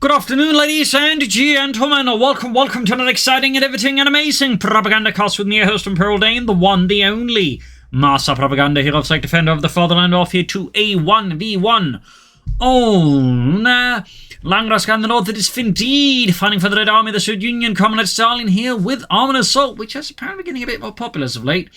Good afternoon, ladies and gentlemen. Welcome to another exciting and everything and amazing Propagandacast with me, your host, Pearl Dane, the one, the only Master Propaganda Hero, Site Defender of the Fatherland, off here to a 1v1 on Langraskya in the north. It is Finndeed fighting for the Red Army, the Soviet Union, Comrade Stalin here with Armored Assault, which is apparently getting a bit more popular as of late,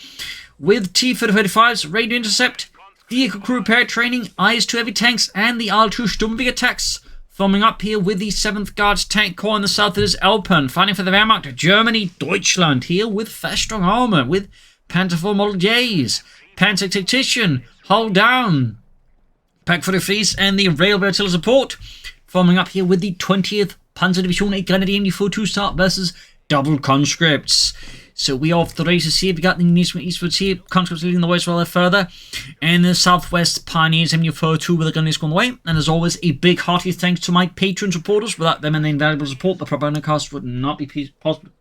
with T-35s, radio intercept, vehicle crew repair training, IS-2 heavy tanks, and the R2 Sturmwing attacks. Forming up here with the 7th Guards Tank Corps in the south, it is Elpern, fighting for the Wehrmacht, Germany, Deutschland, here with Festung Armour, with Panzer IV Model Js, Panzer Tactician, Hull Down, Pack 43s, and the Railway Artillery Support. Forming up here with the 20th Panzer Division 8 Grenadier MD-42 start versus double conscripts. So we off the races here. We got the East from eastwards here. Conscripts leading the way as well further. And the southwest Pioneers MU42 with the Grenadiers going away. And as always, a big hearty thanks to my Patreon supporters. Without them and the invaluable support, the Propagandacast would not be possible.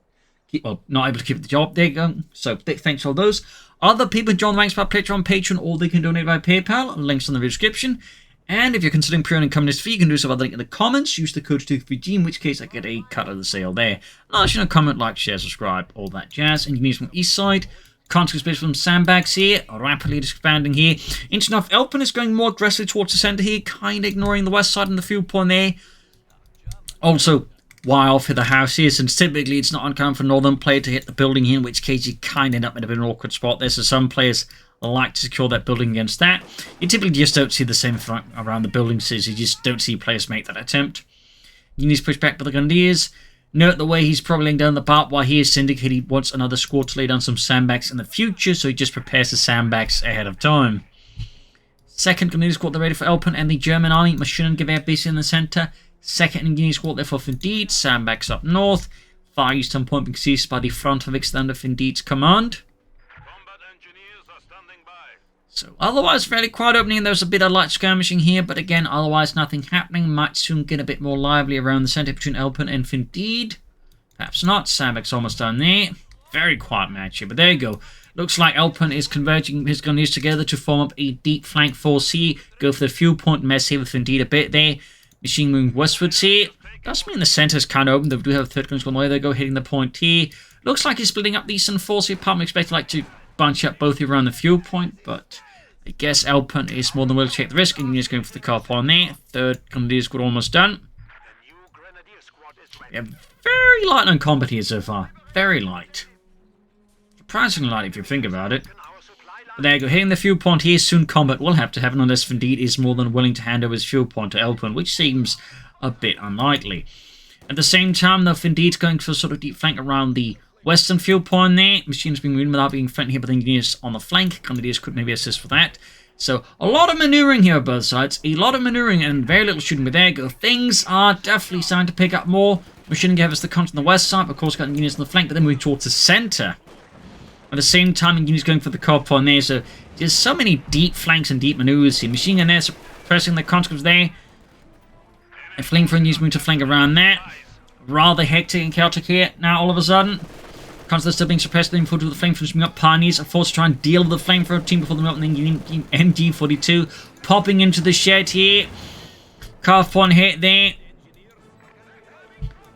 Well, not able to keep the job. There you go. So big thanks to all those. Other people join the ranks by Patreon, or they can donate by PayPal. Links in the description. And if you're considering pre-owning Communist fee, you can do so by the link in the comments. Use the code CoH2, in which case I get a cut of the sale there. Last, comment, like, share, subscribe, all that jazz. Engineers from East Side. Conscript space from Sandbags here. Rapidly expanding here. Interesting enough, Elpern is going more aggressively towards the centre here. Kind of ignoring the west side and the field point there. Also, why off here the house here, since typically it's not uncommon for northern player to hit the building here, in which case you kind of end up in a bit of an awkward spot there. So some players like to secure that building against that. You typically just don't see the same around the building, so you just don't see players make that attempt. You need to push back by the Grenadiers. Note the way he's probably laying down the part while he is syndicated. He wants another squad to lay down some sandbags in the future, so he just prepares the sandbags ahead of time. Second Grenadier squad, they're ready for Elpern and the German army. Maschinengewehr base in the centre. Second Engineer squad, there for Finndeed. Sandbags up north. Far eastern point being seized by the front of extender Finndeed's command. So otherwise fairly quiet opening. There's a bit of light skirmishing here, but again otherwise nothing happening. Might soon get a bit more lively around the centre between Elpern and Finndeed. Perhaps not. Sandbags almost done there. Very quiet match here, but there you go. Looks like Elpern is converging his Grenadiers together to form up a deep flank force here. Go for the fuel point mess here with Finndeed a bit there. Machine moving westwards here. Does mean the centre is kind of open. They do have third guns going away. They go hitting the point here. Looks like he's splitting up the eastern force here. Probably expected like to bunch up both here around the fuel point, but I guess Elpern is more than willing to take the risk, and he's going for the car point there. Third Grenadier squad almost done. Yeah, very light on combat here so far. Very light. Surprisingly light if you think about it. But there you go, hitting the fuel point here. Soon combat will have to happen unless Finndeed is more than willing to hand over his fuel point to Elpern, which seems a bit unlikely. At the same time, though, Finndeed's going for a sort of deep flank around the western field point there. Machines being moved without being flanked here by the Engineers on the flank. Grenadiers could maybe assist for that. So a lot of maneuvering here on both sides. A lot of maneuvering and very little shooting. But there you go. Things are definitely starting to pick up more. Machine gave us the count on the west side. Of course, got Engineers on the flank, but then moving towards the centre. At the same time, Engineers going for the car point there. So there's so many deep flanks and deep maneuvers here. Machine gun there suppressing the conscripts there. And fleeing for Engineers moving to flank around there. Rather hectic and chaotic here now all of a sudden. Conscripts still being suppressed, then forward to the flamethrowers moving up. Pioneers are forced to try and deal with the flamethrower team before they move up in the MG42. Popping into the shed here. Carve one hit there.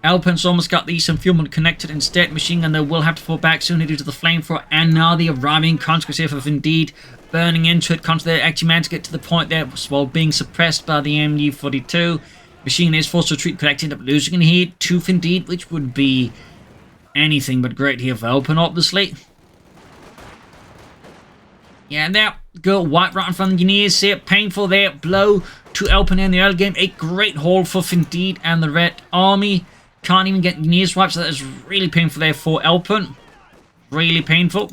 Elpern's almost got the eastern fuel connected instead. Machine gun though will have to fall back soon due to the flamethrower. And now the arriving conscripts here for Finndeed. Burning into it. Conscripts there actually managed to get to the point there while being suppressed by the MG42. Machine gun is forced to retreat, but actually end up losing in here to Finndeed, which would be anything but great here for Elpern, obviously. Yeah, there go. White right in front of the Engineers here. Painful there. Blow to Elpern in the early game. A great haul for Finndeed and the Red Army. Can't even get Engineers wipes. So that is really painful there for Elpern. Really painful.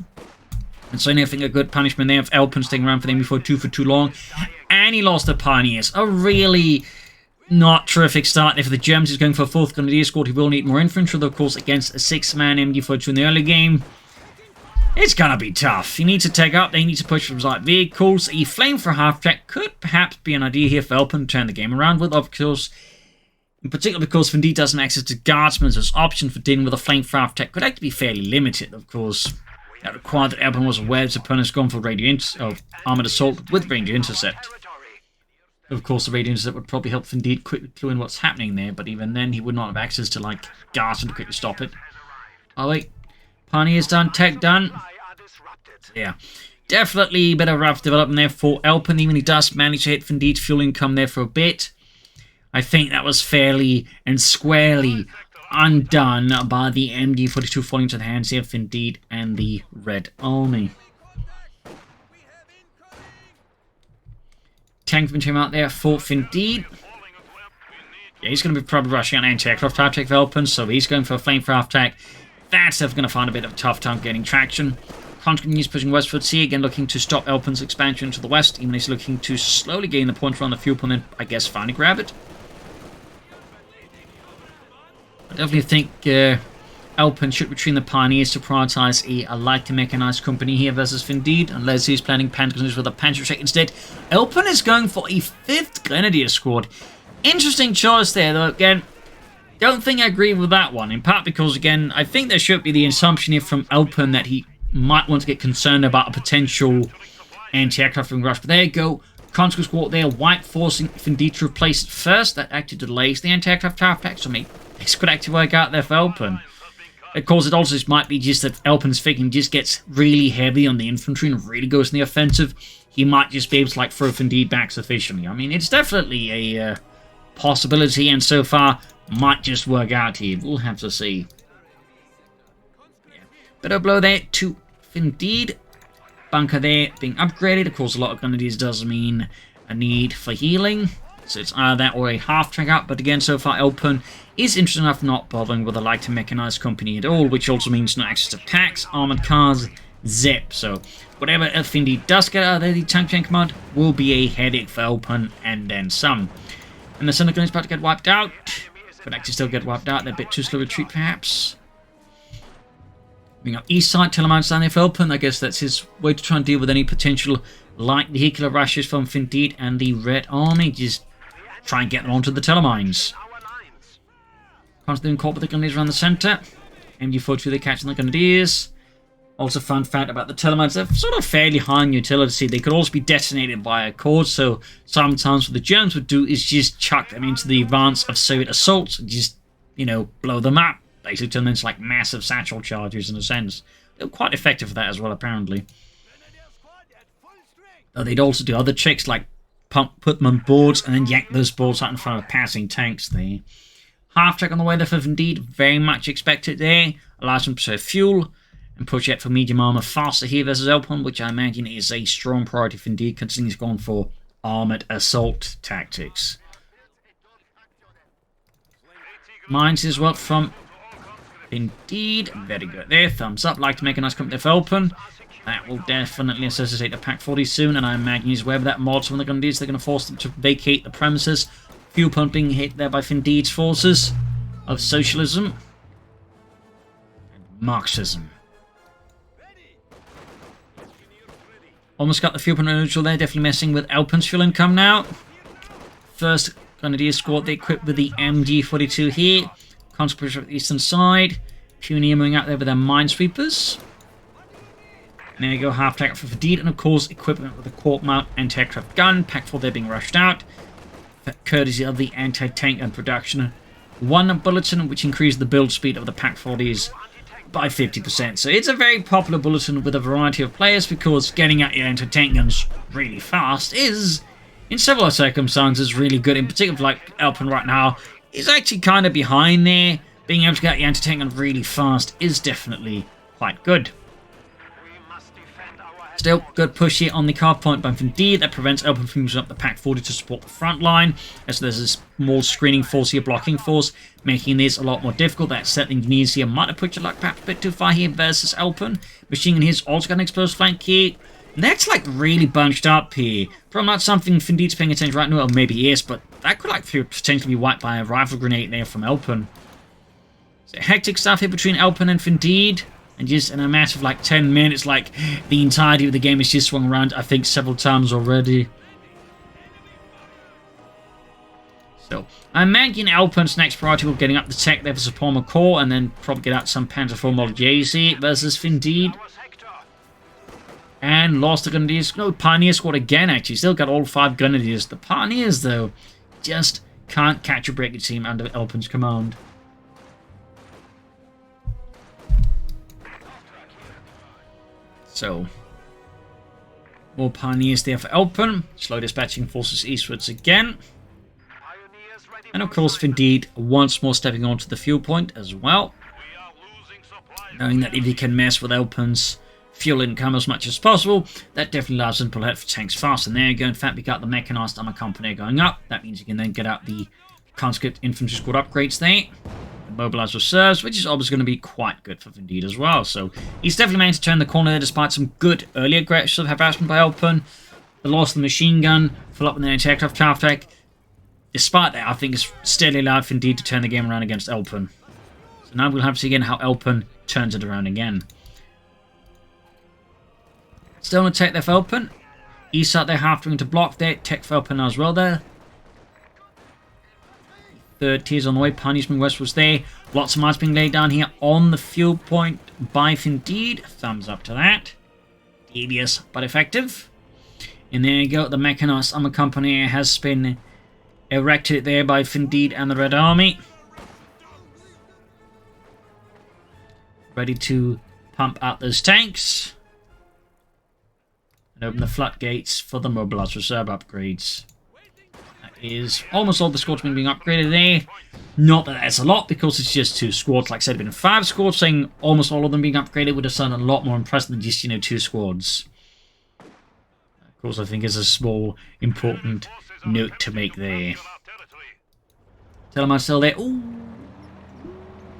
And so I think a good punishment there of Elpern staying around for them before 2 for too long. And he lost the Pioneers. A really not terrific start. If the Germans is going for a 4th Grenadier squad, he will need more infantry, though, of course, against a 6-man MG42 in the early game. It's gonna be tough. He needs to take up, they need to push for the right vehicles. A flame for half-track could perhaps be an idea here for Elpern to turn the game around with, of course. In particular because Finndeed doesn't have access to guardsmen, so his option for dealing with a flame for half-track could actually be fairly limited, of course. That required that Elpern was aware his opponent's gone for armored assault with range intercept. Of course, the radios that would probably help Finndeed quickly clue in what's happening there, but even then he would not have access to, like, gas to quickly stop it. Oh, wait. Pioneer's done, tech done. Yeah. Definitely a bit of rough development there for Elpern, even he does manage to hit Finndeed's fuel income there for a bit. I think that was fairly and squarely undone by the MG42 falling into the hands here of Finndeed and the Red Army. Tank infantry out there for Finndeed. Yeah, he's going to be probably rushing on anti-aircraft type tech for Elpern, so he's going for a flamethrower attack. That's going to find a bit of a tough time getting traction. Continues pushing westwards here, again looking to stop Elpern's expansion to the west, even as he's looking to slowly gain the point around the fuel point and then, I guess, finally grab it. I definitely think Elpern should retrain the Pioneers to prioritize a light mechanized company here versus Finndeed, unless he's planning Panzers with a Panzer Check instead. Elpern is going for a 5th Grenadier squad. Interesting choice there, though, again. Don't think I agree with that one, in part because, again, I think there should be the assumption here from Elpern that he might want to get concerned about a potential anti-aircraft rush. But there you go. Conscript squad there, white forcing Finndeed to replace it first. That actually delays the anti-aircraft tower attack, so maybe this could actually work out there for Elpern. Of course, it also just might be just that Elpern's thinking just gets really heavy on the infantry and really goes in the offensive. He might just be able to, like, throw Finndeed back sufficiently. I mean, it's definitely a possibility, and so far might just work out here. We'll have to see. Yeah. Bit of blow there to Finndeed. Bunker there being upgraded. Of course, a lot of grenadiers does mean a need for healing. So it's either that or a half track out. But again, so far, Elpern is interested enough not bothering with a light and mechanized company at all, which also means no access to tanks, armored cars, zip. So whatever Finndeed does get out of the tank command will be a headache for Elpern and then some. And the Senate is about to get wiped out. Could actually still get wiped out. They're a bit too slow retreat, perhaps. Moving up east side, Telemate's down there for Elpern. I guess that's his way to try and deal with any potential light vehicular rushes from Finndeed and the Red Army. Just try and get them onto the Telemines. Constantly incorporate the Grenadiers around the centre. MG42, they're catching the Grenadiers. Also, fun fact about the Telemites, they're sort of fairly high in utility. They could also be detonated by a cord, so sometimes what the Germans would do is just chuck them into the advance of Soviet assaults and just, you know, blow them up. Basically turn them into like massive satchel charges in a sense. They're quite effective for that as well, apparently. They'd also do other tricks like put them on boards and then yank those boards out in front of passing tanks there. Half track on the way there for Finndeed, very much expected there. Allows them to preserve fuel and push out for medium armor faster here versus Elpern, which I imagine is a strong priority for Finndeed, considering he's gone for armored assault tactics. Mines as well from Finndeed, very good there. Thumbs up, like to make a nice company for Elpern. That will definitely necessitate a Pack 40 soon, and I imagine he's aware of that mod, so when they're going to do this, they're going to force them to vacate the premises. Fuel pump being hit there by Finndeed's forces of socialism and Marxism. Almost got the fuel pump neutral there, definitely messing with Elpern's fuel income now. First Grenadier squad, they equipped with the MG42 here. Conscript on the eastern side. Pioneer moving out there with their minesweepers. And there you go, half tank for Finndeed, and of course equipment with a Cork mount anti-aircraft gun. Pack 4 there being rushed out, courtesy of the anti-tank gun production. One bulletin which increased the build speed of the Pack 40s by 50%. So it's a very popular bulletin with a variety of players, because getting out your anti-tank guns really fast is, in several circumstances, really good. In particular, like Elpern right now is actually kind of behind there. Being able to get your anti-tank gun really fast is definitely quite good. Still, good push here on the car point by Finndeed. That prevents Elpern from using up the Pack 40 to support the front line. As there's this more screening force here, blocking force, making this a lot more difficult. That set engineers here might have put your luck perhaps a bit too far here versus Elpern. Machine gun here's also got an exposed flank here. And that's like really bunched up here. Probably not something Finndeed's paying attention right now. Well, maybe he is, but that could like potentially be wiped by a rifle grenade there from Elpern. So hectic stuff here between Elpern and Finndeed. And just in a matter of like 10 minutes, like the entirety of the game is just swung around, I think, several times already. So, I imagine Elpern's next priority will be getting up the tech there for Support Core, and then probably get out some Panzer IV Model JC versus Finndeed. And lost the Grenadiers. No, Pioneer squad again, actually. Still got all 5 Grenadiers. The Pioneers, though, just can't catch a break, it seems, under Elpern's command. So, more Pioneers there for Elpern. Slow dispatching forces eastwards again. And of course, Finndeed once more stepping onto the fuel point as well. Knowing that if he can mess with Elpern's fuel income as much as possible, that definitely allows him to pull ahead for tanks fast. And there you go. In fact, we got the mechanized armor company going up. That means you can then get out the conscript infantry squad upgrades there. The mobilized reserves, which is obviously going to be quite good for Finndeed as well. So he's definitely managed to turn the corner there despite some good early aggressive harassment by Elpern. The loss of the machine gun, full up with the anti-aircraft counterattack. Despite that, I think it's steadily allowed Finndeed to turn the game around against Elpern. So now we'll have to see again how Elpern turns it around again. Still an attack there for Elpern. East side there half doing to block there. Tech for Elpern as well there. Third tier's on the way. Pioneers moving westwards there. Lots of mines being laid down here on the fuel point by Finndeed. Thumbs up to that. Devious but effective. And there you go. The mechanized armor company has been erected there by Finndeed and the Red Army. Ready to pump out those tanks. And open the floodgates for the mobilized reserve upgrades. That is almost all the squads being upgraded there. Not that that's a lot, because it's just 2 squads. Like I said, it's been 5 squads, saying almost all of them being upgraded would have sounded a lot more impressive than just, 2 squads. Of course, I think is a small, important note to make there. Stalemate still there. Ooh.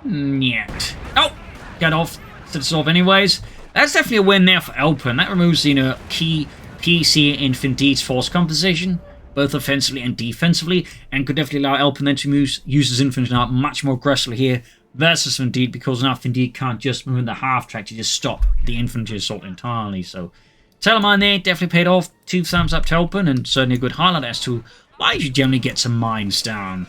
Nyet. Oh! Get off. Set us off anyways. That's definitely a win there for Elpern. That removes, key PC in Finndeed's force composition, both offensively and defensively, and could definitely allow Elpern then to use his infantry now much more aggressively here versus Finndeed, because now Finndeed can't just move in the half track to just stop the infantry assault entirely. So, Stalemate there definitely paid off. 2 thumbs up to Elpern, and certainly a good highlight as to why you should generally get some mines down.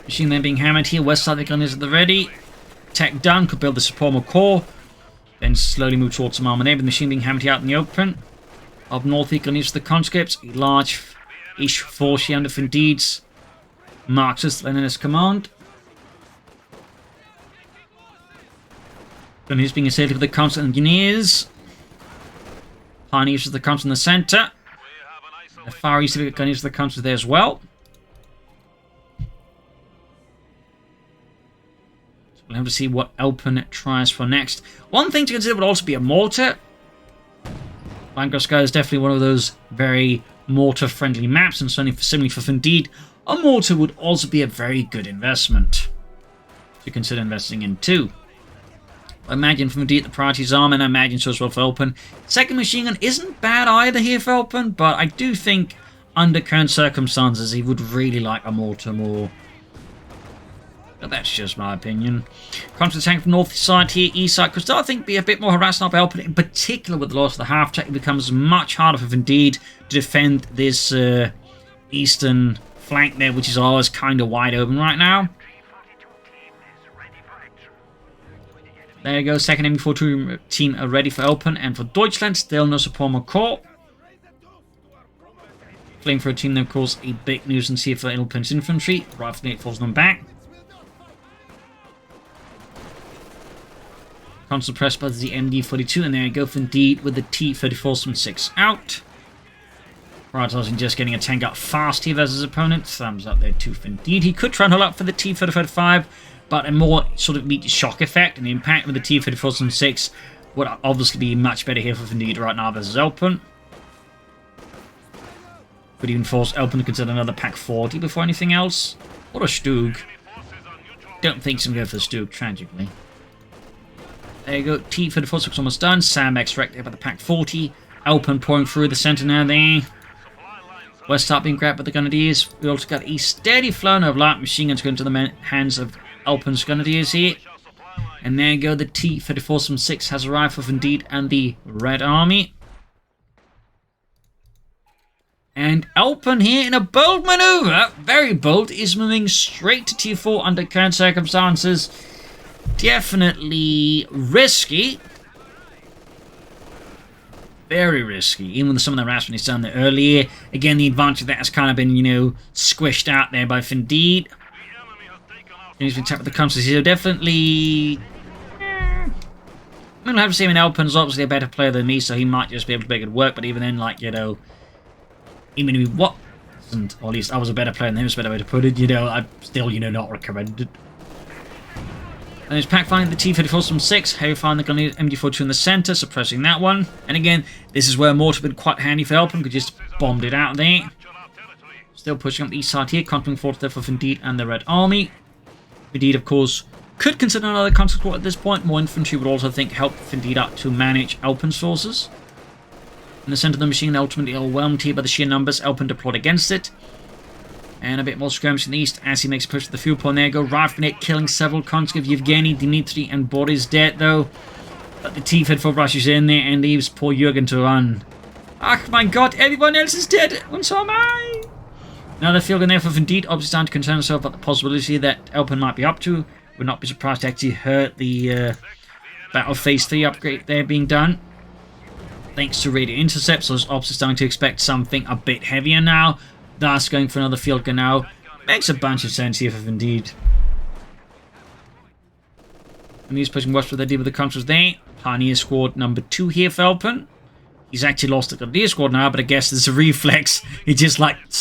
Machine then being hammered here. West side, the gun is at the ready. Tech done. Could build the support core. Then slowly move towards some armor there. But the machine being hammered here out in the open. Up north, the gun is the conscripts. A large-ish force here under Finndeed's Marxist Leninist command. Gun is being assailed with the constant engineers. Pioneers with the constant in the center. The far east of the gun is the constant there as well. We'll have to see what Elpern tries for next. One thing to consider would also be a mortar. Langraskya is definitely one of those very mortar-friendly maps, and similarly for Finndeed, a mortar would also be a very good investment to consider investing in too. I imagine for Finndeed the priorities are, and I imagine so as well for Elpern. Second machine gun isn't bad either here for Elpern, but I do think under current circumstances he would really like a mortar more. But that's just my opinion. Counterattack from north side here, east side could still, I think, be a bit more harassing up Elpern, in particular with the loss of the half track. It becomes much harder for Finndeed to defend this eastern flank there, which is always kind of wide open right now. There you go, second ME42 team are ready for Elpern, and for Deutschland, still no support corps. Flamethrower team, then, of course, a big nuisance here for Elpern's infantry. Rifle falls them back. Constant press by the MD42, and there you go, Finndeed with the T-34-6 out. Prioritizing just getting a tank up fast here versus his opponent. Thumbs up there to Finndeed. He could try and hold up for the T-35, but a more sort of immediate shock effect and the impact with the T-34-6 would obviously be much better here for Finndeed right now versus Elpern. Could even force Elpern to consider another Pack 40 before anything else. Or a Stug. Don't think he's going to go for the Stug, tragically. There you go, T-34-6 almost done. Sandbags wrecked there by the Pack 40. Elpern pouring through the center now there. West side being grabbed by the Grenadiers. We also got a steady flow of light machine guns going to the hands of Elpern's Grenadiers here. And there you go, the T-34-6 has arrived for Finndeed and the Red Army. And Elpern here, in a bold maneuver, very bold, is moving straight to T4 under current circumstances. definitely risky. Very risky, even with some of the harassment he's done there earlier. Again, the advantage of that has kind of been, squished out there by Finndeed. And he's been tapped with the counters. So definitely... I'm going to have to say, Elpern's obviously a better player than me, so he might just be able to make it work. But even then, even if he wasn't, or at least I was a better player than him, is a better way to put it, I'm still, not recommended. And it's pack finding the T-34 from 6. Heavy firing the MG42 in the center, suppressing that one. And again, this is where Mortar would been quite handy for Elpern, could just bombed it out there. Still pushing up the east side here, conquering force there for Finndeed and the Red Army. Finndeed, of course, could consider another contact support at this point. More infantry would also, I think, help Finndeed up to manage Elpern's forces. In the center of the machine, ultimately overwhelmed here by the sheer numbers, Elpern deployed against it. And a bit more skirmish in the east as he makes a push to the fuel point. There go, rifling it, killing several conscripts. Yevgeny, Dmitry, and Boris dead though. But the T-34 rushes in there and leaves poor Jürgen to run. Ah, my god, everyone else is dead, and so am I! Another field in there for Finndeed, obviously starting to concern himself about the possibility that Elpern might be up to. Would not be surprised to actually hurt the Battle Phase 3 upgrade there being done. Thanks to radio intercepts, so it's obviously starting to expect something a bit heavier now. Thus, going for another field gun now makes a bunch of sense here for Finndeed. And he's pushing west with the deal with the counters there. Pioneer Squad number 2 here for Elpern. He's actually lost the Grenadier Squad now, but I guess there's a reflex. He just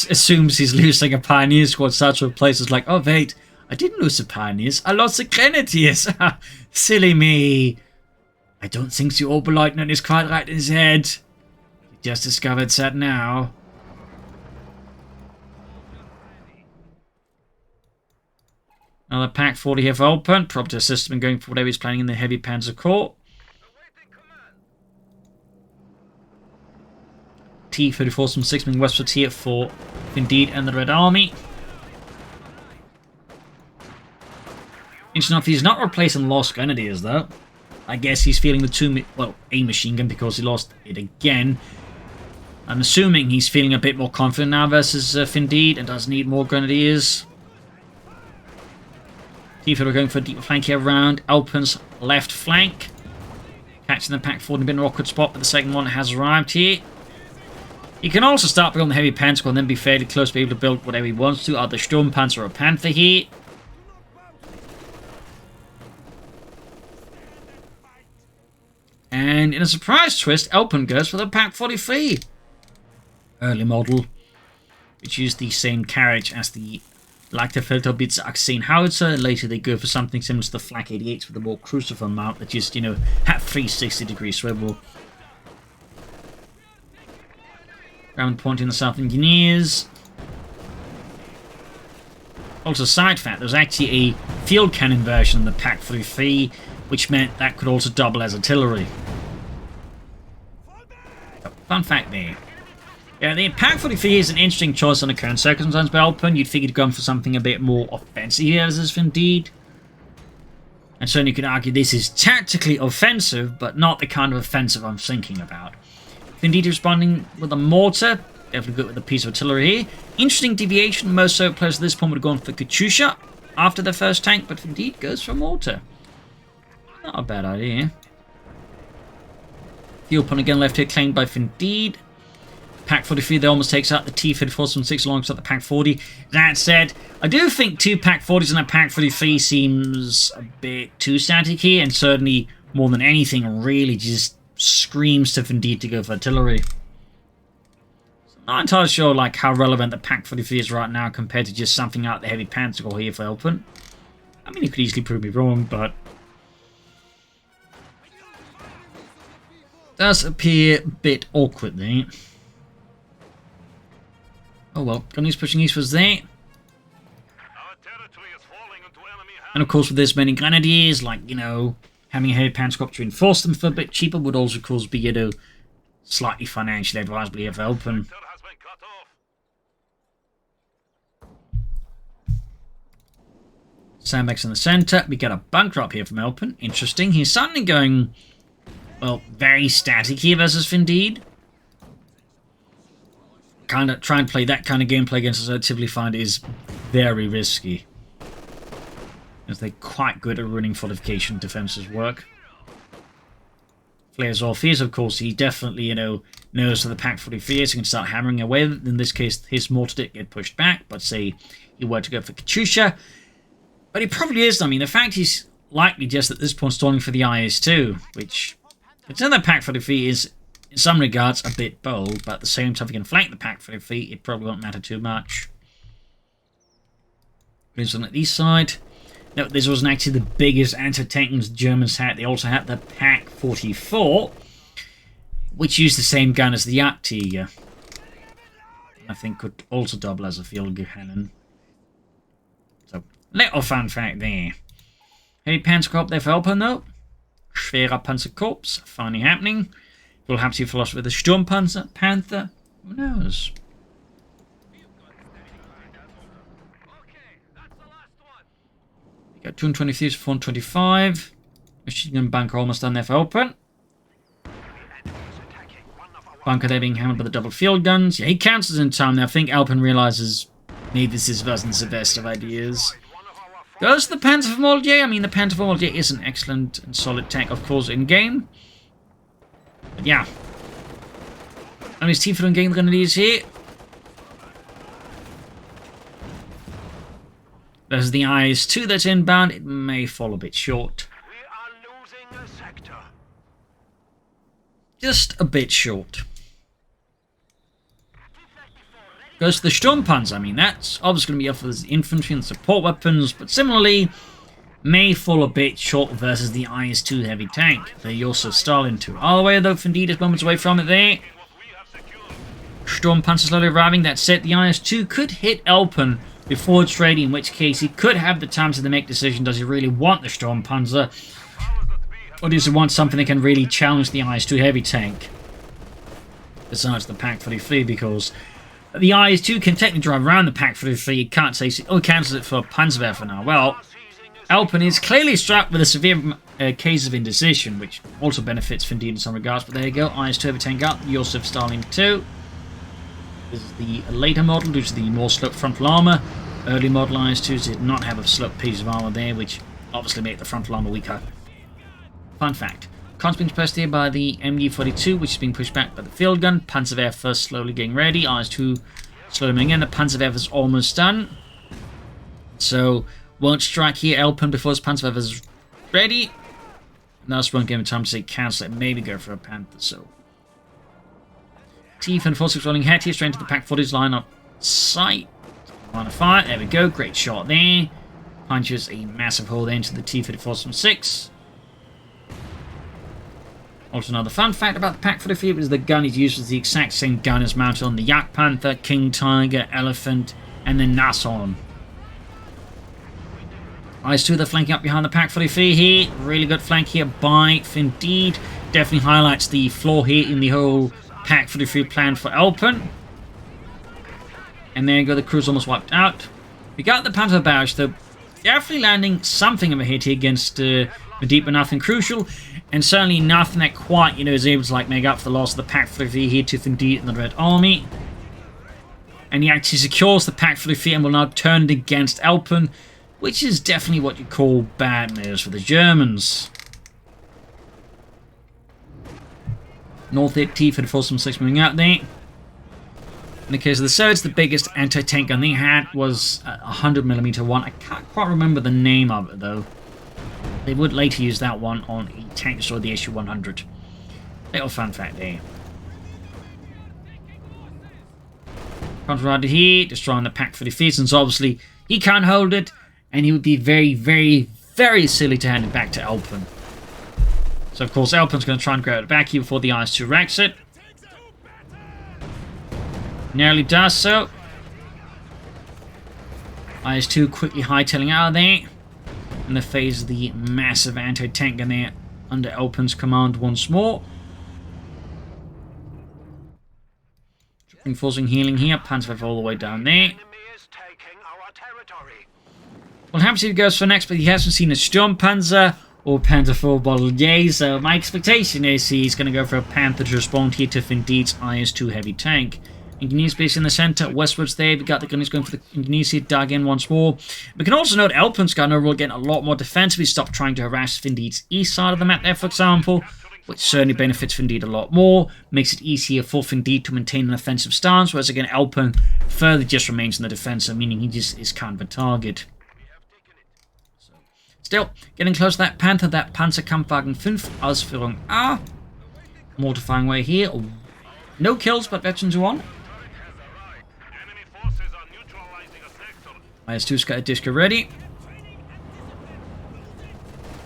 assumes he's losing a Pioneer Squad, such a place is like, oh wait, I didn't lose the Pioneers, I lost the Grenadiers. Silly me. I don't think the Oberleutnant is quite right in his head. He just discovered that now. Another Pack 40 here for Elpern. Probably to assist him in going for whatever he's planning in the Heavy Panzer Corps. T-34 some 6 moving westwards here for Finndeed and the Red Army. Interesting enough, he's not replacing lost Grenadiers though. I guess he's feeling a machine gun because he lost it again. I'm assuming he's feeling a bit more confident now versus Finndeed and does need more Grenadiers. T-34 going for a deep flank here around Elpern's left flank. Catching the Pack 40 in a bit of an awkward spot, but the second one has arrived here. He can also start building the Heavy Panzer and then be fairly close to be able to build whatever he wants to, either Sturmpanzer or a Panther here. And in a surprise twist, Elpern goes for the Pack 43 early model, which used the same carriage as the Leichterfeldhaubitze Achsen howitzer. Later they go for something similar to the Flak 88s with a more cruciform mount that just, had 360-degree swivel. Ground point in the South Engineers. Also, side fact, there was actually a field cannon version of the Pack 43, which meant that could also double as artillery. Fun fact there. Yeah, the Pack 43 is an interesting choice under current circumstances by Elpern. You'd figure to go for something a bit more offensive here as is Finndeed. And certainly you could argue this is tactically offensive, but not the kind of offensive I'm thinking about. Finndeed responding with a mortar. Definitely good with a piece of artillery here. Interesting deviation. Most Soviet players at this point would have gone for Katyusha after the first tank, but Finndeed goes for mortar. Not a bad idea. Fuel point again left here claimed by Finndeed. Pack 43 there almost takes out the T-34 from 6 alongside the Pack 40. That said, I do think 2 Pack 40s and a Pack 43 seems a bit too static here, and certainly more than anything really just screams to Finndeed to go for artillery. So I'm not entirely sure how relevant the Pack 43 is right now compared to just something out the Heavy Panzer Corps here for Elpern. I mean, you could easily prove me wrong, but does appear a bit awkward there. Oh well, Gunny's pushing eastwards there. And of course with this many Grenadiers, having a Heavy Panzer Corps to reinforce them for a bit cheaper would also of course be, slightly financially advisable here for Elpern. Sandbags in the centre. We get a bunker up here from Elpern. Interesting. He's suddenly going, well, very static here versus Finndeed. Try and play that kind of gameplay against us, I typically find is very risky. as they're quite good at running fortification defenses work. Flares off his, of course, he definitely, knows that the Pack 43 is, he can start hammering away. In this case, his mortar did get pushed back, but say he were to go for Katyusha. But he probably is, the fact he's likely just at this point stalling for the IS-2, which, considering the Pack 43 is, in some regards, a bit bold, but at the same time, if he can flank the Pack 43, it probably won't matter too much. Brings on the east side. No, this wasn't actually the biggest anti-tank the Germans had. They also had the Pack 44, which used the same gun as the Jagdtiger. I think could also double as a field cannon. So, little fun fact there. Heavy Panzerkorps there for Elpern though. Schwerer Panzerkorps, finally happening. We'll have to follow us with the Sturmpanzer, Panther, who knows? Got 223 to 425. Machine gun bunker almost done there for Elpern. Bunker there being hammered by the double field guns. Yeah, he cancels in time there. I think Elpern realizes maybe this wasn't the best of ideas. Goes to the Panther Moldier. The Panther Moldier is an excellent and solid tank, of course, in game. But yeah. And his team for in game grenadiers here. There's the IS-2 that's inbound. It may fall a bit short. We are losing a sector. Just a bit short. Goes to the Sturmpanzer. That's obviously going to be up for the infantry and support weapons, but similarly, may fall a bit short versus the IS-2 heavy tank. The Josef Stalin 2. All the way though, Finndeed is moments away from it there. Sturmpanzer slowly arriving. That said, the IS-2 could hit Elpern before it's ready, in which case he could have the time to make decision. Does he really want the Sturmpanzer? Or does he want something that can really challenge the IS-2 heavy tank? Besides the Pack 43, because the IS-2 can technically drive around the Pack 43. You can't say, oh, cancels it for Panzerwerfer now. Well, Elpern is clearly strapped with a severe case of indecision, which also benefits Finndeed in some regards. But there you go, IS-2 heavy tank out, Josef Stalin 2. This is the later model due to the more sloped frontal armor. Early model IS-2s did not have a sloped piece of armor there, which obviously made the frontal armor weaker. Fun fact. Con's being pressed here by the MG42, which is being pushed back by the field gun. Panzerwerfer slowly getting ready. IS-2 slowly moving in. The Panzerwerfer is almost done. So, won't strike here Elpern before his Panzerwerfer is ready. Thus won't give him time to say cancel it. Maybe go for a Panther, so. T-Fin 46 rolling head here, straight into the Pack 40's line of sight. Line of fire, there we go, great shot there. Punches a massive hole there into the T-54-6. Also another fun fact about the Pack 43 is the gun is used as the exact same gun as mounted on the Jagdpanther, King Tiger, Elephant, and the Nashorn. IS-2 they're flanking up behind the Pack 43 here. Really good flank here by Finndeed. Definitely highlights the flaw here in the whole Pack 43 plan for Elpern. And there you go, the crew's almost wiped out. We got the Panther Barrage though, definitely landing something of a hit here against Finndeed, but nothing crucial. And certainly nothing that quite, is able to make up for the loss of the Pack 43 here to Finndeed and the Red Army. And he actually secures the Pack 43 and will now turn it against Elpern, which is definitely what you call bad news for the Germans. North 8 T-54-6 moving out there. In the case of the Soviets, the biggest anti-tank gun they had was a 100mm one. I can't quite remember the name of it though. They would later use that one on a tank destroyer, the Su-100. Little fun fact there. Counter-raided here, destroying the Pack 43, since obviously he can't hold it, and he would be very, very, very silly to hand it back to Elpern. So, of course, Elpern's going to try and grab it back here before the IS-2 racks it. Nearly does so. IS-2 quickly hightailing out of there. In the face of the massive anti-tank gun there under Elpern's command once more. Enforcing healing here. Panzerwerfer all the way down there. Well, Hamsi goes for next, but he hasn't seen a Sturmpanzer or Panther IV Bombardier, so my expectation is he's going to go for a Panther to respond here to Finndeed's IS-2 heavy tank. Engineers base in the centre, westwards there, we got the Gunners going for the Engineers here, dug in once more. We can also note Elpern's got overall getting a lot more defensively, stopped trying to harass Finndeed's east side of the map there, for example, which certainly benefits Finndeed a lot more, makes it easier for Finndeed to maintain an offensive stance, whereas again Elpern further just remains in the defensive, meaning he just is kind of a target. Still, getting close to that Panther, that Panzerkampfwagen 5, Ausführung A. Mortifying way here. No kills, but veterans are on. IS-2's got a disco ready.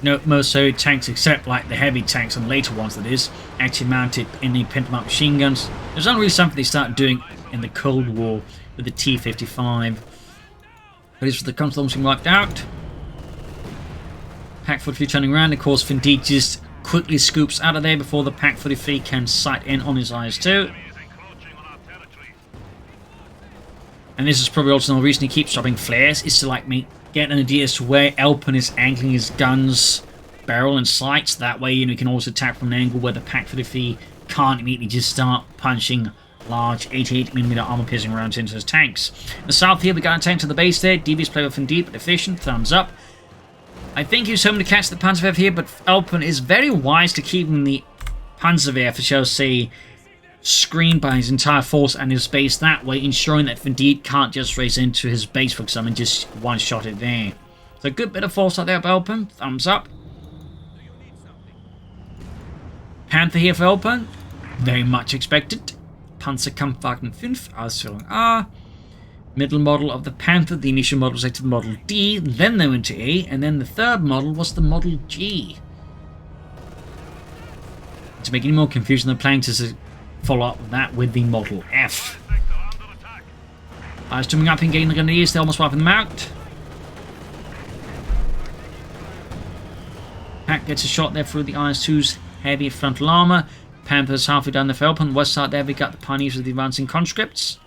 No, most so tanks, except like the heavy tanks and later ones that is, actually mounted in the pent-up machine guns. There's not really something they started doing in the Cold War with the T-55. But it's for the console machine wiped out. Pack 43 turning around. Of course, Finndeed just quickly scoops out of there before the Pack 43 can sight in on his IS-2. And this is probably also the reason he keeps dropping flares, is to like get an idea as to where Elpern is angling his guns, barrel and sights. That way, he can also attack from an angle where the Pack 43 can't immediately just start punching large 88mm armor-piercing rounds into his tanks. In the south here, we got a tank to the base there. Devious play with Finndeed, but efficient. Thumbs up. I think he was hoping to catch the Panzerwehr here, but Elpern is very wise to keeping the Panzerwehr, for shall say, screened by his entire force and his base that way, ensuring that Finndeed can't just race into his base, for example, and just one-shot it there. So a good bit of force out there for Elpern. Thumbs up. Panther here for Elpern. Very much expected. Panzerkampfwagen 5, Ausführung A. Middle model of the Panther, the initial model was actually the Model D, then they went to A, and then the third model was the Model G. To make any more confusion, they're planning to follow up that with the Model F. Coming up and getting the Grenadiers, they're almost wiping them out. Pack gets a shot there through the IS-2's heavy frontal armor. Panther's halfway down the field. On the west side there, we got the Pioneers with the advancing conscripts.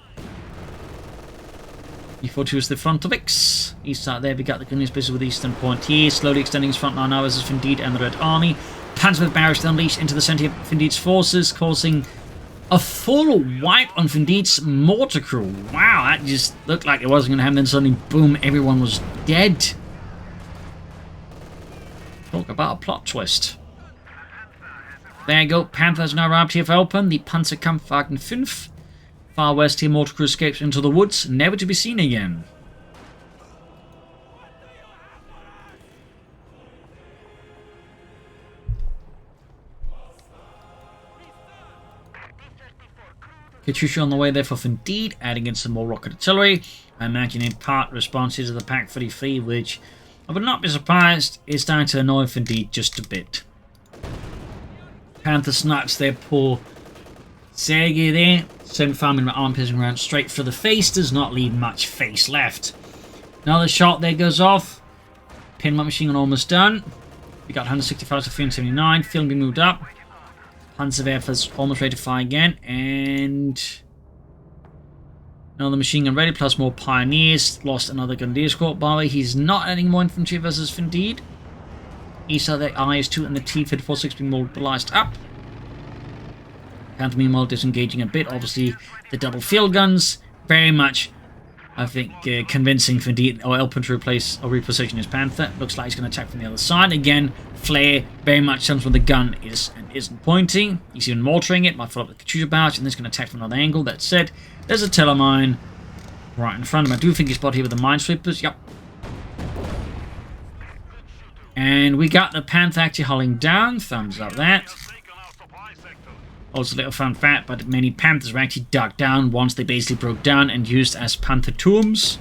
E42 is the Frontovics. East side there, we got the Gunners busy with Eastern Point here, slowly extending his front line now as Finndeed and the Red Army. Panzer with barracks unleashed into the centre of Finndeed's forces, causing a full wipe on Finndeed's mortar crew. Wow, that just looked like it wasn't going to happen, then suddenly, boom, everyone was dead. Talk about a plot twist. There you go, Panther's now arrived here for Elpern, the Panzerkampfwagen 5. Far west here, mortar crew escapes into the woods, never to be seen again. Katyusha on the way there for Finndeed, adding in some more rocket artillery. I imagine in part responses to the Pack 33, which I would not be surprised is starting to annoy Finndeed just a bit. Panther snipes their poor Sergei there. 75mm arm piercing round straight for the face, does not leave much face left. Another shot there goes off. Pinlock machine gun almost done. We got 165 to 379. Film being moved up. Panzerwehr is almost ready to fire again. And another machine gun ready, plus more Pioneers. Lost another Grenadier squad. By the way, he's not adding more infantry versus Finndeed. East side there, IS-2 and the T-54-6 being mobilized up. Panther meanwhile disengaging a bit. Obviously, the double field guns very much, I think, convincing Finndeed or Elpern to replace or reposition his Panther. Looks like he's going to attack from the other side again. Flare very much comes when the gun is and isn't pointing. He's even mortaring it. Might follow up the Katyusha barrage, and then he's going to attack from another angle. That said, there's a telemine right in front of him. I do think he's spotted here with the minesweepers. Yep. And we got the Panther actually hulling down. Thumbs up that. Also a little fun fact, but many Panthers were actually dug down once they basically broke down and used as Panther tombs.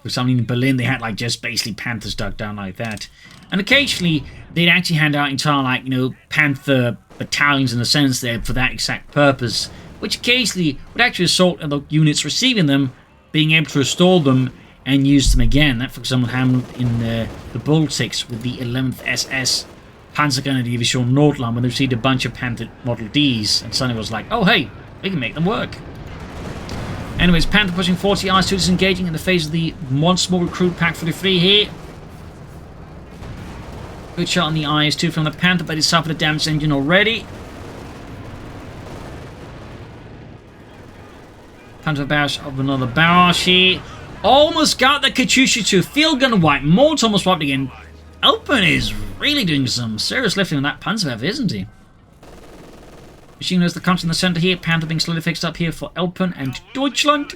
For example, in Berlin, they had like just basically Panthers dug down like that. And occasionally, they'd actually hand out entire, like, Panther battalions in a sense there for that exact purpose, which occasionally would actually assault the units receiving them, being able to restore them and use them again. That, for example, happened in the Baltics with the 11th SS Panzergrenadier Nordland when they received a bunch of Panther Model Ds, and suddenly was like, oh hey, we can make them work. Anyways, Panther pushing 40, IS-2 disengaging in the face of the once more recruit Pack 43 here. Good shot on the IS-2 from the Panther, but he's suffered a damaged engine already. Panzer barrage of another barrage here. Almost got the CoH2 field gun wipe. Mort's almost wiped again. Elpern is really doing some serious lifting on that Panzerwerfer, isn't he? Machine knows the country in the center here. Panther being slowly fixed up here for Elpern and Deutschland.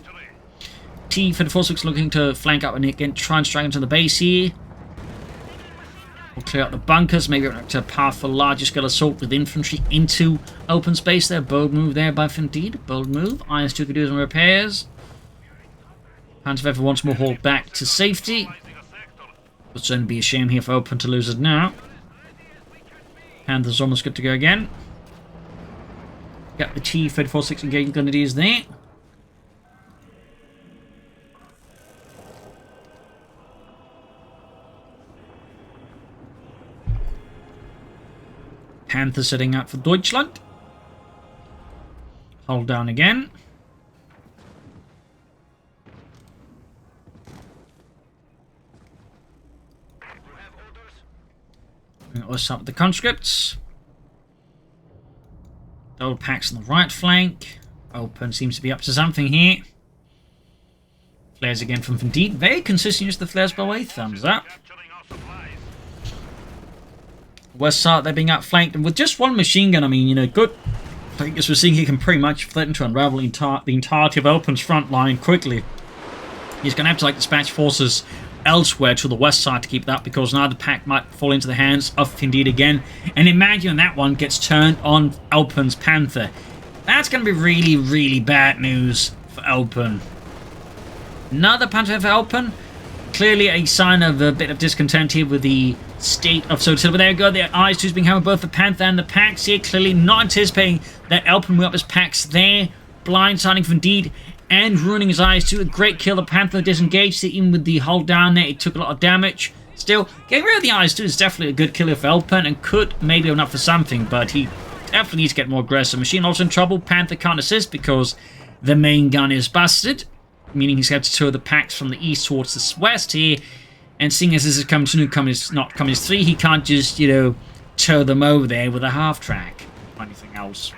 T-34 looking to flank up and again try and strike into the base here. We'll clear out the bunkers, maybe to a powerful larger scale assault with infantry into open space there. Bold move there by Finndeed. Bold move. IS-2 could do some repairs. Panzerwerfer once more hauled back to safety. Would certainly be a shame here for Elpern to lose it now. Panther's almost good to go again. Got the T-34 engaging grenadiers there. Panther setting out for Deutschland. Hold down again. Let's start with the conscripts. Double packs on the right flank. Elpern seems to be up to something here. Flares again from Finndeed. Very consistent use of the flares, by the way. Thumbs up. West side, they're being outflanked, and with just one machine gun, I mean, you know, good. I think as we're seeing, he can pretty much threaten to unravel the entirety of Elpern's front line quickly. He's going to have to like dispatch forces elsewhere to the west side to keep that, because now the pack might fall into the hands of Finndeed again. And imagine that one gets turned on Elpern's Panther. That's going to be really, really bad news for Elpern. Another Panther for Elpern. Clearly a sign of a bit of discontent here with the state of so. But there you go, the IS-2's being hammered, both the Panther and the packs here. Clearly not anticipating that Elpern will up his packs there. Blindsiding Finndeed and ruining his IS-2. A great kill. The Panther disengaged it, even with the hull down there. It took a lot of damage. Still, getting rid of the IS-2 is definitely a good killer for Elpern and could maybe open up for something, but he definitely needs to get more aggressive. Machine also in trouble. Panther can't assist because the main gun is busted, meaning he's got to tow the packs from the east towards the west here. And seeing as this is coming to not coming to 3, he can't just, you know, tow them over there with a half track or anything else.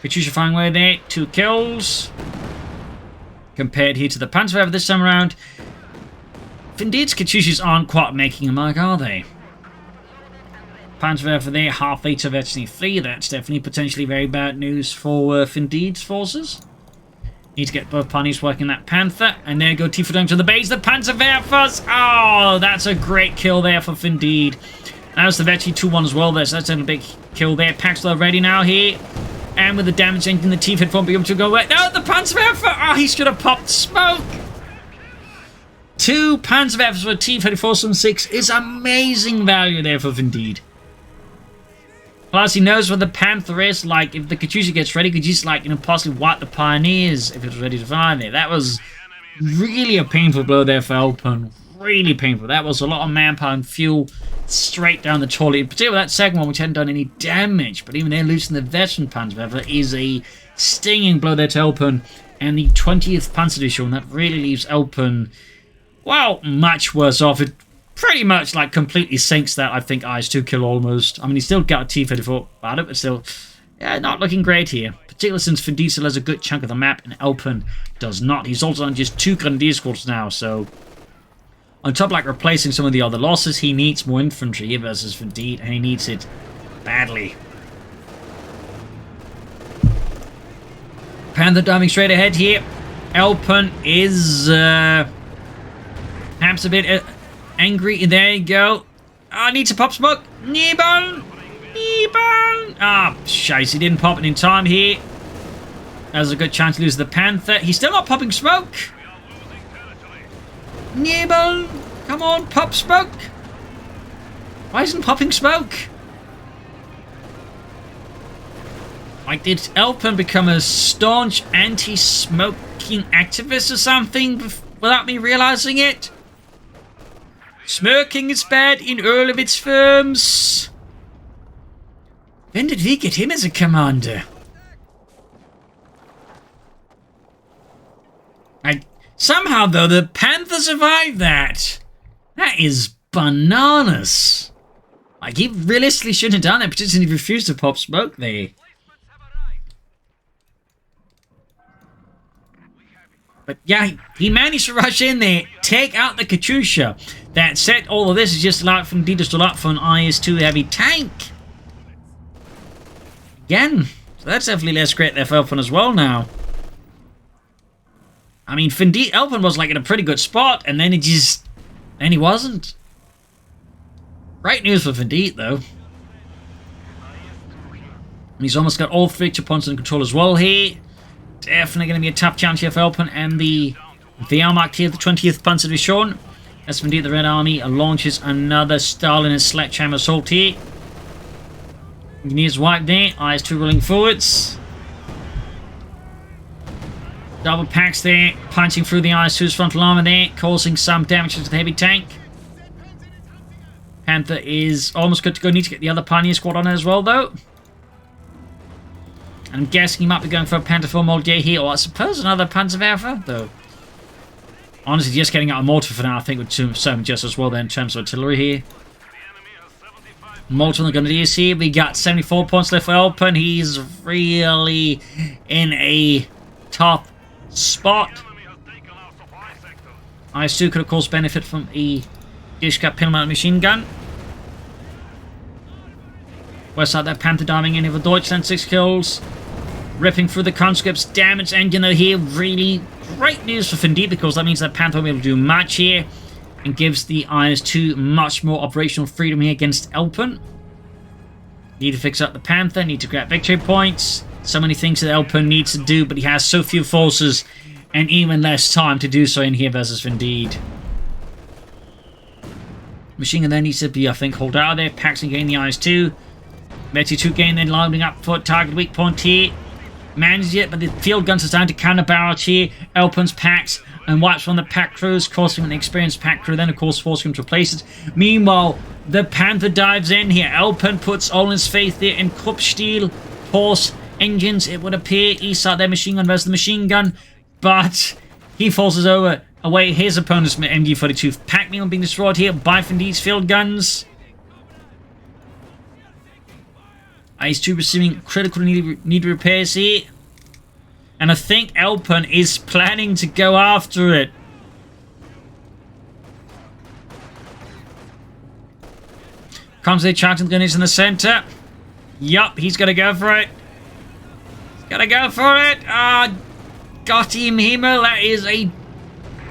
CoH2 flying away there, 2 kills. Compared here to the Panzerwerfer this time around. Finndeed's CoH2s aren't quite making a mark, are they? Panzerwerfer there, half eight of actually 3. That's definitely potentially very bad news for Finndeed's forces. Need to get both parties working that Panther. And there you go, T-4 to the base. The Panzerwerfers! Oh, that's a great kill there for Finndeed. That's the Vetchi 2-1 as well there, so that's a big kill there. Packs are ready now here. And with the damage engine, the T-4 won't be able to go away. No, the Panzerwerfer! Oh, he should have popped smoke! 2 Panzerwerfers with T-34-6 is amazing value there for Finndeed. Plus, he knows where the Panther is. Like, if the CoH2 gets ready, could just, like, you know, possibly wipe the Pioneers if it was ready to fire there. That was really a painful blow there for Elpern. Really painful. That was a lot of manpower and fuel straight down the toilet. In particular, that second one, which hadn't done any damage. But even there, losing the veteran Panzerwerfer is a stinging blow there to Elpern. And the 20th Panzer Division, that really leaves Elpern, well, much worse off. It pretty much, like, completely sinks that, I think, IS-2 kill almost. I mean, he's still got a T-34 about it, but still, yeah, not looking great here. Particularly since Finndeed still has a good chunk of the map, and Elpern does not. He's also on just 2 Grenadier squads now, so on top of, like, replacing some of the other losses, he needs more infantry here versus Finndeed, and he needs it badly. Panther diving straight ahead here. Elpern is perhaps a bit angry. There you go. I need to pop smoke. Kneebone! Kneebone! Ah, shite. He didn't pop it in time here. There's a good chance to lose the Panther. He's still not popping smoke. Kneebone! Come on, pop smoke. Why isn't popping smoke? Like, did Elpern become a staunch anti-smoking activist or something without me realizing it? Smoking is bad in all of its forms. When did we get him as a commander? Somehow, though, the Panther survived that. That is bananas. Like, he realistically shouldn't have done it, particularly if he refused to pop smoke there. But yeah, he managed to rush in there, take out the Katyusha. That said, all of this is just allowed for Finndeed to still up for an IS-2 heavy tank. Again, so that's definitely less great there for Elpern as well now. I mean, Finndeed, Elpern was like in a pretty good spot, and then he wasn't. Great news for Finndeed though. He's almost got all 3 points under control as well here. Definitely going to be a tough challenge here for Elpern, and the Wehrmacht here, the 20th Panzer Division. As Finndeed, the Red Army launches another Stalinist sledgehammer assault here. Engineers wiped there, IS-2 rolling forwards. Double packs there, punching through the IS-2's frontal armor there, causing some damage to the heavy tank. Panther is almost good to go. Need to get the other Pioneer squad on it as well, though. And I'm guessing he might be going for a Panther 4 Moldier here, or I suppose another Panzerwerfer, though. Honestly, just getting out a mortar for now, I think, would serve just as well then in terms of artillery here. Mortar on the Grenadiers here. We got 74 points left for Elpern. He's really in a top spot. IS-2 could, of course, benefit from a Dishka Pillman machine gun. West side, that Panther diving in over Deutschland, 6 kills. Ripping through the conscripts, damage engine here. Really great news for Finndeed, because that means that Panther will be able to do much here and gives the IS-2 much more operational freedom here against Elpern. Need to fix up the Panther, need to grab victory points. So many things that Elpern needs to do, but he has so few forces and even less time to do so in here versus Finndeed. Machine gun there needs to be, I think, hold out there. Paxton gain the IS-2. Metty 2 gain then lining up for target weak point here. Manages it, but the field guns are starting to counter barrage here. Elpern's packs and wipes from the pack crews, causing an experienced pack crew, then of course forcing him to replace it. Meanwhile, the Panther dives in here. Elpern puts all his faith there in Kruppsteel horse engines, it would appear. East side their machine gun versus the machine gun, but he forces away his opponent's MG-42 pack mule being destroyed here by Finndeed's field guns. IS-2 receiving critical need repairs here. And I think Elpern is planning to go after it. Comes there, charging the gun is in the center. Yup, he's gonna go for it. He's gonna go for it. Got him, Himmel. That is a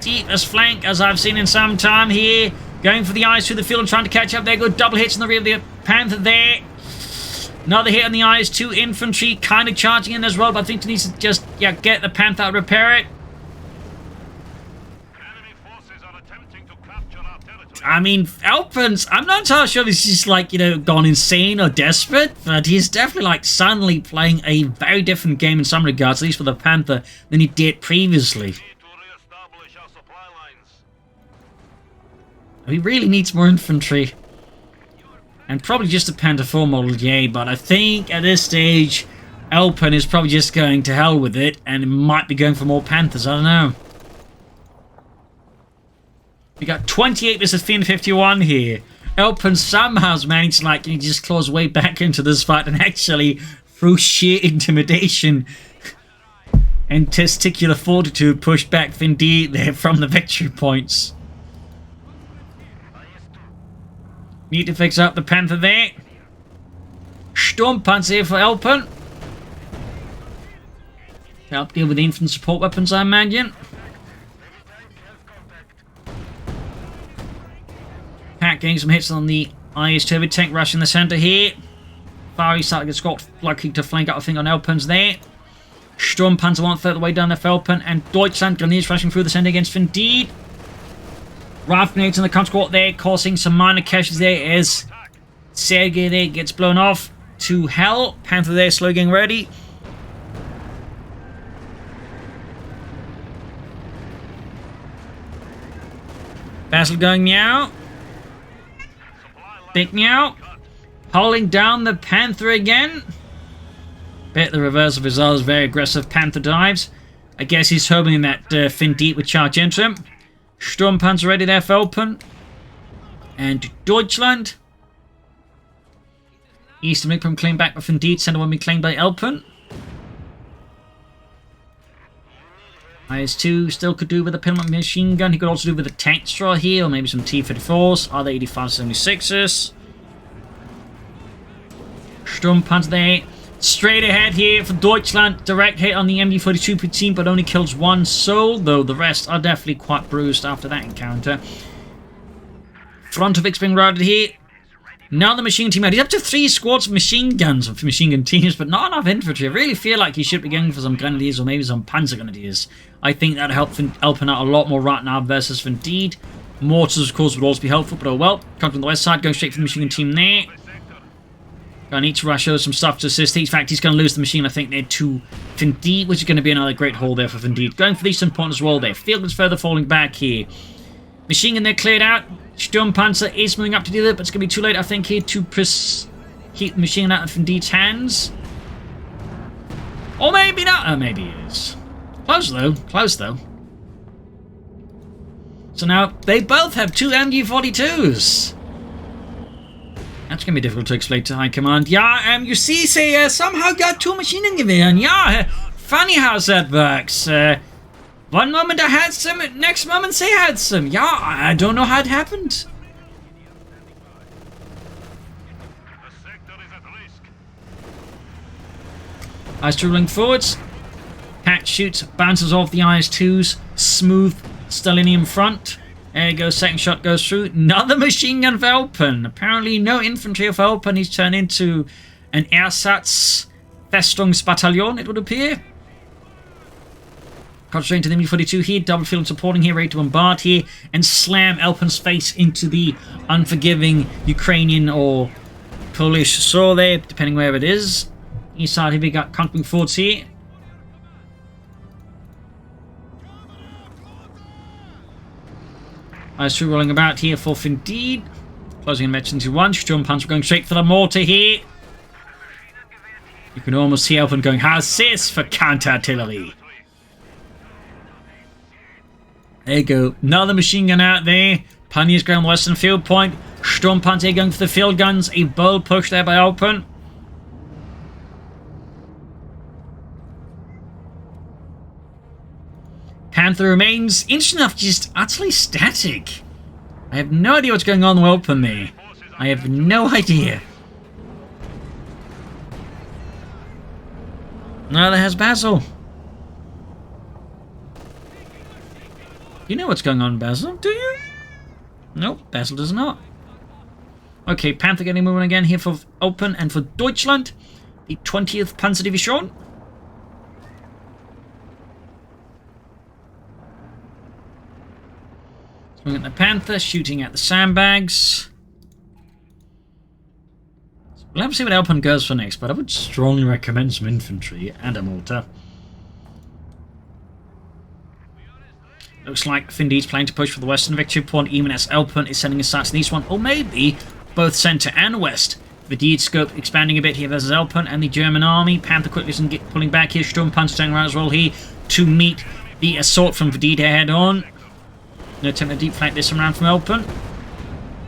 deepest flank as I've seen in some time here. Going for the eyes through the field and trying to catch up there. Good double hits in the rear of the Panther there. Another hit on the IS-2 infantry, kind of charging in as well, but I think he needs to just, get the Panther out, repair it. Enemy forces are attempting to capture our territory. I mean, Elpern's, I'm not entirely sure if he's just like, gone insane or desperate, but he's definitely like suddenly playing a very different game in some regards, at least for the Panther, than he did previously. Need to re-establish our supply lines. He really needs more infantry. And probably just a Panther 4 model, but I think at this stage, Elpern is probably just going to hell with it, and might be going for more Panthers, I don't know. We got 28 versus 51 here. Elpern somehow has managed to just claw his way back into this fight, and actually, through sheer intimidation and testicular fortitude, push back Finndeed there from the victory points. Need to fix up the Panther there. Sturmpanzer here for Elpern. Help deal with the infantry support weapons, I imagine. Pack getting some hits on the IS-2 tank rush in the centre here. Far east side gets got lucky to flank up, I think, on Elpern's there. Sturmpanzer 1/3 of the way down there for Elpern, and Deutschland Grenadiers rushing through the centre against Finndeed. Raft grenades in the conscript there, causing some minor casualties there as Sergei there gets blown off to hell. Panther there, slow getting ready. Battle going meow. Big meow. Holding down the Panther again. Bet the reverse of his other very aggressive Panther dives. I guess he's hoping that Finndeed would charge into him. Sturmpanzer ready there for Elpern. And Deutschland. Eastern Rickman claimed back by Finndeed. Center one being claimed by Elpern. IS-2 still could do with a pin machine gun. He could also do with a tank straw here, or maybe some T-34s. Are they 85-76s? Sturmpanzer there. Straight ahead here for Deutschland. Direct hit on the MD-42 team, but only kills one soul, though the rest are definitely quite bruised after that encounter. Frontovic's being routed here. Now the machine team out. He's up to 3 squads of machine guns for machine gun teams, but not enough infantry. I really feel like he should be going for some grenadiers or maybe some panzer grenadiers. I think that'd help Elpern out a lot more right now versus Finndeed. Mortars, of course, would also be helpful, but oh well. Coming from the west side, going straight for the machine gun team there. Gonna need to rush over some stuff to assist. In fact, he's going to lose the machine, I think, there to Finndeed, which is going to be another great haul there for Finndeed. Going for the eastern point as well there. Field is further falling back here. Machine gun there cleared out. Sturmpanzer is moving up to do that, but it's going to be too late, I think, here to keep the machine out of Finndeed's hands. Or maybe not. Oh, maybe it is. Close, though. Close, though. So now, they both have 2 MG-42s. That's going to be difficult to explain to High Command. Yeah, you see, say, somehow got 2 machine gun gewehr. And yeah, funny how that works. One moment I had some, next moment they had some. Yeah, I don't know how it happened. The sector is at risk. IS-2 rolling forwards. Patch shoots, bounces off the IS-2's smooth stellinium front. There you go, second shot goes through. Another machine gun for Elpern. Apparently no infantry of Elpern. He's turned into an Ersatz Festungsbataillon, it would appear. Concentrating to the MD-42 here, double field supporting here, ready to bombard here, and slam Elpern's face into the unforgiving Ukrainian or Polish soil there, depending where it is. East side here we got conquering forwards here. IS-2 rolling about here for Finndeed. Closing in Metz into 1. Sturmpanzer going straight for the mortar here. You can almost see Elpern going, how's this for counter-artillery? There you go. Another machine gun out there. Pioneers going western field point. Sturmpanzer going for the field guns. A bold push there by Elpern. Panther remains, interesting enough, just utterly static. I have no idea what's going on with Elpern there. I have no idea. Neither has Basil. You know what's going on, Basil, do you? Nope, Basil does not. Okay, Panther getting moving again here for Elpern and for Deutschland. The 20th Panzerdivision. Swinging at the Panther, shooting at the sandbags. We'll have to see what Elpern goes for next, but I would strongly recommend some infantry and a mortar. Looks like Finndeed's planning to push for the western victory point, even as Elpern is sending assassins in the east one, or maybe both centre and west. Finndeed scope expanding a bit here versus Elpern and the German army. Panther quickly pulling back here. Sturmpanzer staying around as well here to meet the assault from Finndeed head on. No attempt to deep flank this one around from Elpern.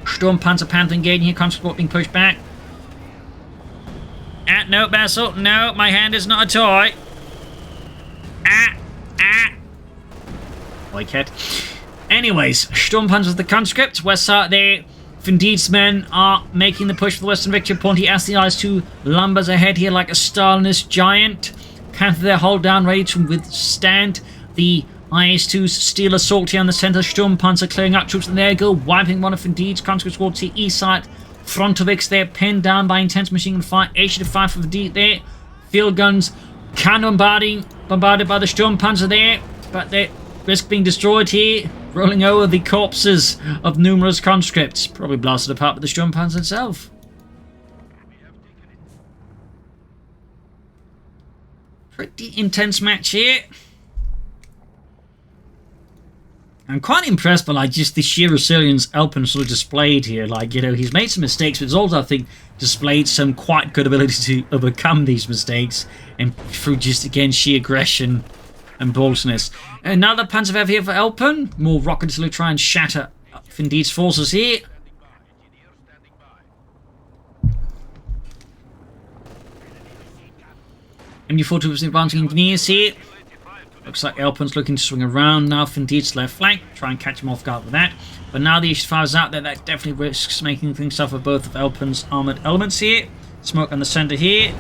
Sturmpanzer Panther engaging here. Conscript being pushed back. No, Basil. No, my hand is not a toy. Like it. Anyways, Sturmpanzer the conscript. West side there. Finndeed's men are making the push for the western victory point. He asks the IS-2 lumbers ahead here like a Stalinist giant. Panther there hold down, ready to withstand the IS-2's steel assault here on the centre. Sturmpanzer clearing up troops, and there go, wiping one of Finndeed's conscript squads to the east side. Frontovic's there, pinned down by intense machine gun fire. 85 for Finndeed there. Field guns cannon bombarded by the Sturmpanzer there, but they risk being destroyed here. Rolling over the corpses of numerous conscripts. Probably blasted apart by the Sturmpanzer itself. Pretty intense match here. I'm quite impressed by just the sheer resilience Elpern sort of displayed here. He's made some mistakes, but he's also, I think, displayed some quite good ability to overcome these mistakes and through just, again, sheer aggression and boldness. Another Panzerwehr here for Elpern. More rocket to try and shatter Finndeed's forces here. MG-42 advancing engineers here. Looks like Elpern's looking to swing around now. Finndeed's left flank. Try and catch him off guard with that. But now the H5 is out there, that definitely risks making things tough for both of Elpern's armoured elements here. Smoke on the centre here.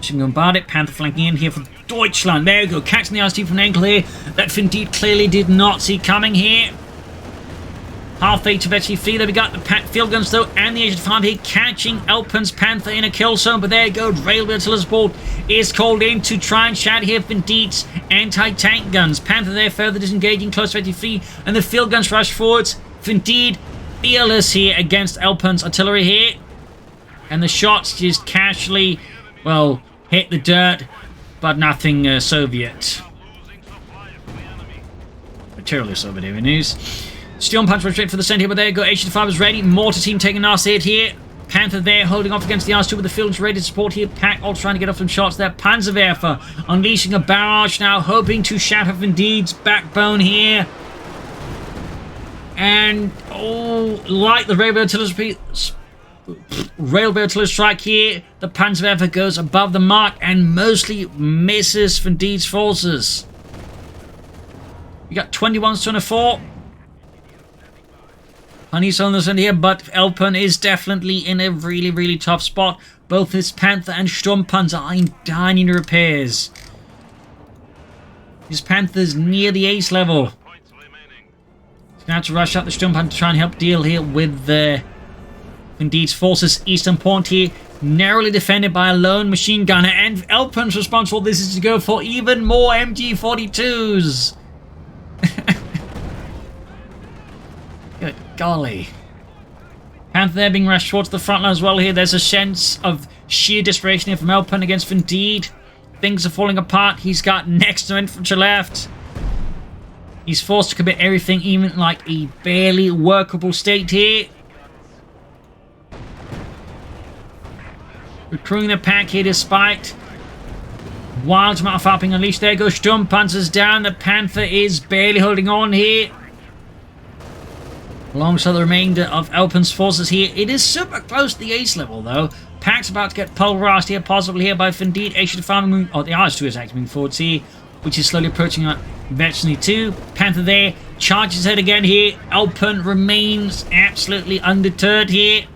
She can bombard it. Panther flanking in here for Deutschland. There we go. Catching the RST from an angle here that Finndeed clearly did not see coming here. Half fate to Betsy Free. There we got the field guns though, and the H5 here catching Elpern's Panther in a kill zone. But there you go. Railway artillery support is called in to try and shatter here Finndeed's anti-tank guns. Panther there further disengaging close to Betsy Free, and the field guns rush forwards. Finndeed fearless here against Elpern's artillery here. And the shots just casually, well, hit the dirt, but nothing Soviet. Materially Soviet here news. Steel punch straight for the centre here, but there you go. H5 is ready. Mortar team taking an nasty hit here. Panther there holding off against the R2 with the fields ready to support here. Pack all trying to get off some shots there. Panzerwerfer unleashing a barrage now, hoping to shatter Finndeed's backbone here. And, oh, like the railway artillery strike here, the Panzerwerfer goes above the mark and mostly misses Finndeed's forces. We got 21s to 24. Honey's on this end here, but Elpern is definitely in a really, really tough spot. Both his Panther and Sturmpanzer are in tiny repairs. His Panther's near the ace level. He's going to have to rush up the Sturmpanzer to try and help deal here with Finndeed's forces. Eastern Point here, narrowly defended by a lone machine gunner. And Elpern's response for this is to go for even more MG42s. Good golly. Panther there being rushed towards the front line as well here. There's a sense of sheer desperation here from Elpern against Finndeed. Things are falling apart. He's got next to infantry left. He's forced to commit everything, even like a barely workable state here. Recruiting the pack here despite wild amount of fire being unleashed. There goes Sturmpanzer's down. The Panther is barely holding on here. Alongside the remainder of Elpern's forces here. It is super close to the ace level though. Pack's about to get pulverized here, possibly here by Finndeed. H5 or the RS2 is actually moving forwards here, which is slowly approaching Vetchney 2. Panther there, charges ahead again here. Elpern remains absolutely undeterred here.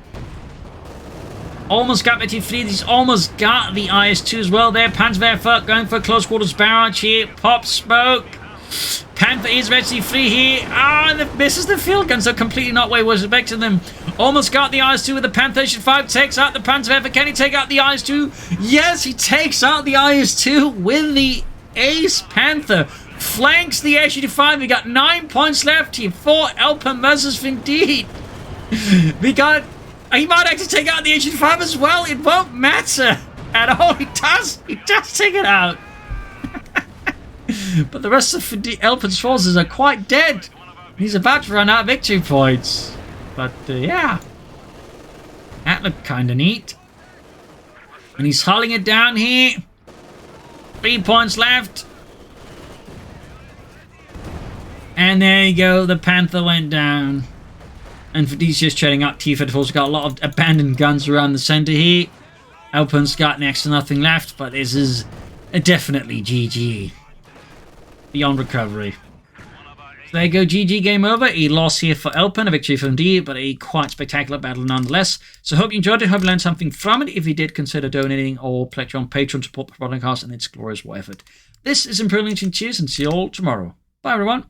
Almost got Vetchney 3, he's almost got the IS-2 as well there. Panzerwerfer going for a close quarters barrage here. Pop smoke. Panther is Vetchney 3 here. And it misses the field guns, so completely not where he was expecting them. Almost got the IS-2 with the Panther. H5 takes out the Panzerwerfer. Can he take out the IS-2? Yes, he takes out the IS-2 with the Ace Panther. Flanks the H85. We got 9 points left here for Elpern versus Finndeed. He might actually take out the H85 as well. It won't matter at all. He does take it out. But the rest of Elpern's forces are quite dead. He's about to run out of victory points. But yeah, that looked kind of neat. And he's hulling it down here. 3 points left. And there you go. The Panther went down. And Finndeed's just treading up. T-54's got a lot of abandoned guns around the centre here. Elpern's got next to nothing left. But this is definitely GG. Beyond recovery. So there you go, GG, game over. A loss here for Elpern, a victory for Finndeed, but a quite spectacular battle nonetheless. So hope you enjoyed it, hope you learned something from it. If you did, consider donating or pledging on Patreon to support the Propagandacaster and its glorious war effort. This is Imperial Ancient Cheers, and see you all tomorrow. Bye everyone.